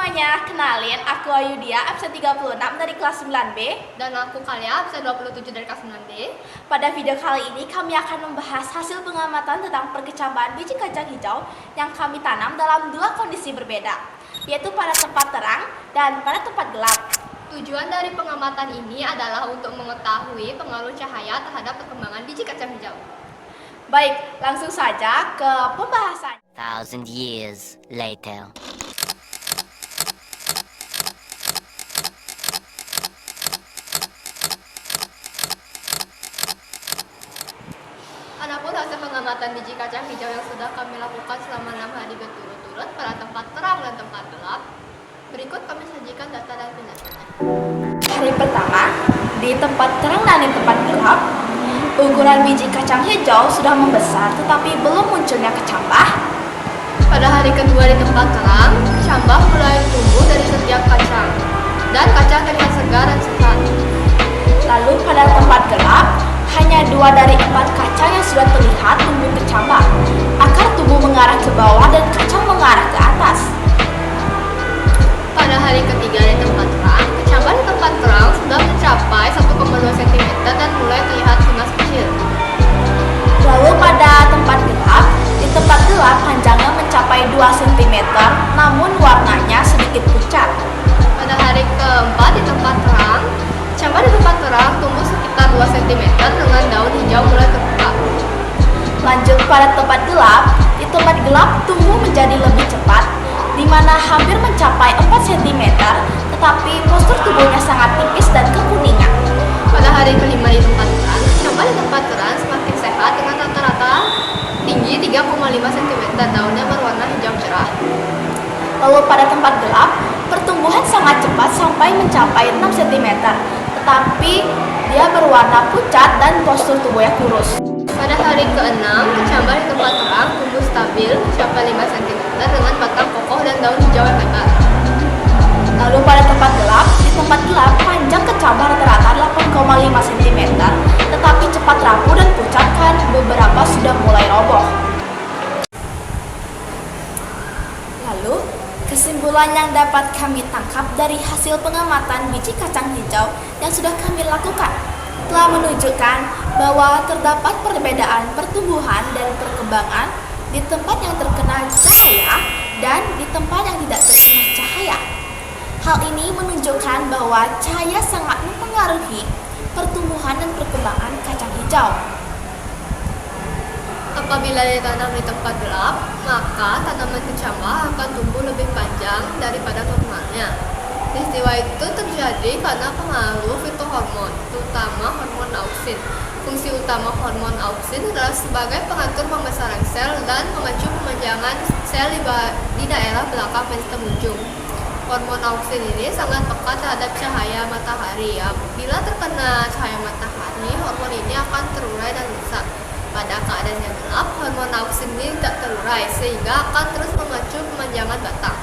semuanya, kenalin aku Ayudia, absen 36 dari kelas 9B. Dan aku Kalia, absen 27 dari kelas 9D. Pada video kali ini kami akan membahas hasil pengamatan tentang perkecambahan biji kacang hijau yang kami tanam dalam dua kondisi berbeda, yaitu pada tempat terang dan pada tempat gelap. Tujuan dari pengamatan ini adalah untuk mengetahui pengaruh cahaya terhadap perkembangan biji kacang hijau. Baik, langsung saja ke pembahasan. 1,000 years later. Adapun hasil pengamatan biji kacang hijau yang sudah kami lakukan selama 6 hari berturut-turut pada tempat terang dan tempat gelap, berikut kami sajikan data dan penjelasannya. Hari pertama, di tempat terang dan di tempat gelap, ukuran biji kacang hijau sudah membesar tetapi belum munculnya kecambah. Pada hari kedua di tempat terang, kecambah mulai tumbuh dari setiap kacang, dan kacang terlihat segar dan sehat. Lalu pada tempat gelap, hanya 2 dari 4 kacang yang sudah terlihat tumbuh kecambah. Akar tubuh mengarah ke bawah dan kacang mengarah ke atas. Pada hari ketiga di tempat terang, kecambah di tempat terang sudah mencapai 1,2 cm dan mulai terlihat tunas kecil. Lalu pada tempat gelap panjangnya mencapai 2 cm, namun warnanya sedikit pucat. Pada hari keempat di tempat terang, kecambah di tempat terang tumbuh sekitar 2 cm dengan daun hijau mulai terbuka. Lanjut pada tempat gelap, di tempat gelap tumbuh menjadi lebih cepat, di mana hampir mencapai 4 cm, tetapi postur tubuhnya sangat tipis dan kekuningan. Pada hari kelima di tempat terang, kecambah di tempat terang semakin sehat dengan rata-rata tinggi 3,5 cm, daunnya berwarna hijau cerah. Lalu pada tempat gelap, pertumbuhan sangat cepat sampai mencapai 6 cm, tetapi dia berwarna pucat dan postur tubuhnya kurus. Pada hari ke-6, kecambah di tempat terang tumbuh stabil mencapai 5 cm dengan batang kokoh dan daun hijau yang lebar. Lalu pada tempat gelap, di tempat gelap panjang kecambah rata-rata 8,5 cm, tetapi cepat rapuh dan pucat kan beberapa sudah mulai roboh. Lalu, kesimpulan yang dapat kami tangkap dari hasil pengamatan biji kacang hijau yang sudah kami lakukan telah menunjukkan bahwa terdapat perbedaan pertumbuhan dan perkembangan di tempat yang terkena cahaya dan di tempat yang tidak terkena cahaya. Hal ini menunjukkan bahwa cahaya sangat mempengaruhi pertumbuhan dan perkembangan kacang hijau. Apabila ditanam di tempat gelap, maka tanaman kecambah akan tumbuh lebih panjang daripada normalnya. Peristiwa itu terjadi karena pengaruh fitohormon, terutama hormon auksin. Fungsi utama hormon auksin adalah sebagai pengatur pembesaran sel dan memacu pemanjangan sel di daerah belakang perinstem ujung. Hormon auksin ini sangat peka terhadap cahaya matahari. Bila terkena cahaya matahari, hormon ini akan terurai dan rusak. Pada keadaan yang gelap, hormon auksin ini tidak terurai sehingga akan terus memacu pemanjangan batang.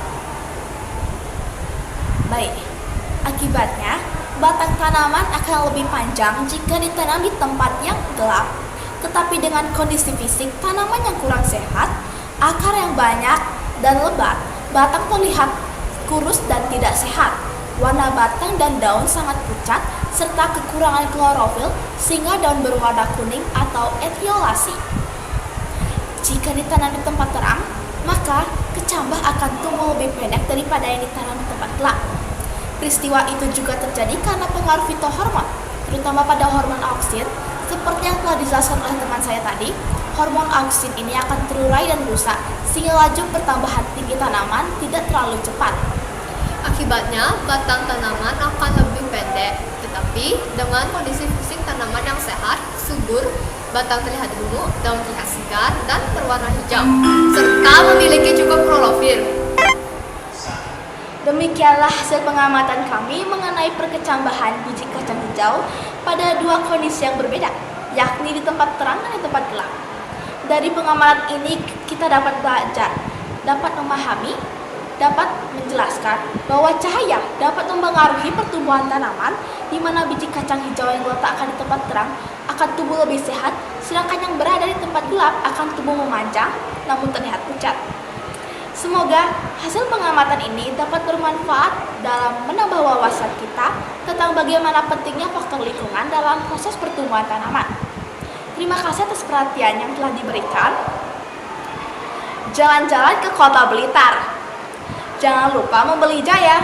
Baik, akibatnya batang tanaman akan lebih panjang jika ditanam di tempat yang gelap. Tetapi dengan kondisi fisik tanaman yang kurang sehat, akar yang banyak dan lebat, batang terlihat kurus dan tidak sehat. Warna batang dan daun sangat pucat serta kekurangan klorofil sehingga daun berwarna kuning atau etiolasi. Jika ditanam di tempat terang, maka kecambah akan tumbuh lebih pendek daripada yang ditanam di tempat gelap. Peristiwa itu juga terjadi karena pengaruh fitohormon, terutama pada hormon auksin. Seperti yang telah dijelaskan oleh teman saya tadi, hormon auksin ini akan terurai dan rusak sehingga laju pertambahan tinggi tanaman tidak terlalu cepat. Akibatnya, batang tanaman akan lebih pendek, tetapi dengan kondisi fisik tanaman yang sehat, subur, batang terlihat gemuk, daun terlihat segar, dan berwarna hijau, serta memiliki cukup klorofil. Demikianlah hasil pengamatan kami mengenai perkecambahan biji kacang hijau pada dua kondisi yang berbeda, yakni di tempat terang dan di tempat gelap. Dari pengamatan ini kita dapat belajar, dapat memahami, dapat menjelaskan bahwa cahaya dapat mempengaruhi pertumbuhan tanaman, di mana biji kacang hijau yang diletakkan di tempat terang akan tumbuh lebih sehat, sedangkan yang berada di tempat gelap akan tumbuh memanjang namun terlihat pucat. Semoga hasil pengamatan ini dapat bermanfaat dalam menambah wawasan kita tentang bagaimana pentingnya faktor lingkungan dalam proses pertumbuhan tanaman. Terima kasih atas perhatian yang telah diberikan. Jalan-jalan ke Kota Blitar. Jangan lupa membeli Jaya.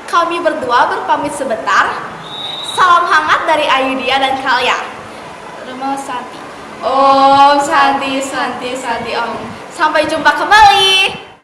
Kami berdua berpamit sebentar. Salam hangat dari Ayudia dan Kalia. Remo Santi. Om Santi Santi Santi Om. Sampai jumpa kembali.